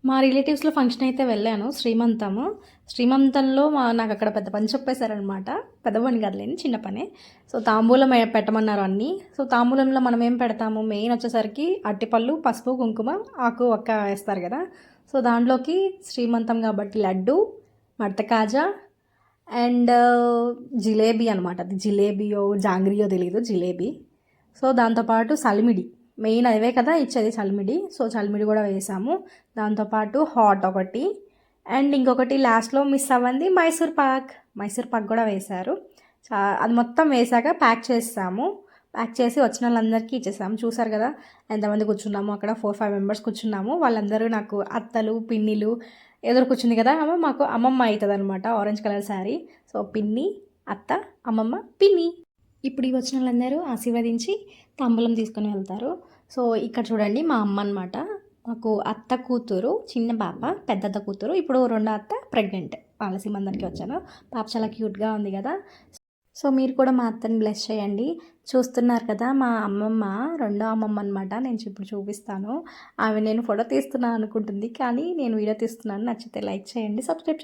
మా రిలేటివ్స్‌లో ఫంక్షన్ అయితే వెళ్ళాను శ్రీమంతము. శ్రీమంతంలో నాకు అక్కడ పెద్ద పని చెప్పేశారనమాట. పెద్ద పని కాదులేండి, చిన్న పనే. సో, తాంబూలం పెట్టమన్నారు అన్నీ. సో, తాంబూలంలో మనం ఏం పెడతాము, మెయిన్ వచ్చేసరికి అరటిపళ్ళు, పసుపు, కుంకుమ, ఆకు, ఒక్క వేస్తారు కదా! సో, దాంట్లోకి శ్రీమంతం కాబట్టి లడ్డు, మడత కాజా అండ్ జిలేబీ అనమాట. అది జిలేబీయో, జాంగ్రీయో తెలీదు, జిలేబీ. సో, దాంతోపాటు సలిమిడి. మెయిన్ అవే కదా ఇచ్చేది, చలిమిడి. సో, చలిమిడి కూడా వేసాము. దాంతోపాటు హాట్ ఒకటి అండ్ ఇంకొకటి లాస్ట్లో మిస్ అవ్వంది మైసూర్ పాక్. మైసూర్ పాక్ కూడా వేశారు. అది మొత్తం వేసాక ప్యాక్ చేసాము. ప్యాక్ చేసి వచ్చిన వాళ్ళందరికీ ఇచ్చేసాము. చూసారు కదా ఎంతమంది కూర్చున్నాము అక్కడ, 4-5 మెంబర్స్ కూర్చున్నాము. వాళ్ళందరూ నాకు అత్తలు, పిన్నిలు. ఎదురు కూర్చుంది కదా ఆమె, మాకు అమ్మమ్మ అవుతుంది అనమాట, ఆరెంజ్ కలర్ శారీ. సో, పిన్ని, అత్త, అమ్మమ్మ, పిన్ని. ఇప్పుడు ఈ వచ్చిన వాళ్ళందరూ ఆశీర్వదించి తాంబూలం తీసుకొని వెళ్తారు. సో, ఇక్కడ చూడండి మా అమ్మ అనమాట. మాకు అత్త కూతురు, చిన్న పాప, పెద్దత్త కూతురు, ఇప్పుడు రెండో అత్త ప్రెగ్నెంట్. వాళ్ళ సంబంధానికి వచ్చాను. పాప చాలా క్యూట్గా ఉంది కదా. సో, మీరు కూడా మా అత్తని బ్లెస్ చేయండి. చూస్తున్నారు కదా మా అమ్మమ్మ, రెండో అమ్మమ్మ అనమాట. నేను ఇప్పుడు చూపిస్తాను. ఆమె నేను ఫోటో తీస్తున్నాను అనుకుంటుంది, కానీ నేను వీడియో తీస్తున్నాను. నచ్చితే లైక్ చేయండి, సబ్స్క్రైబ్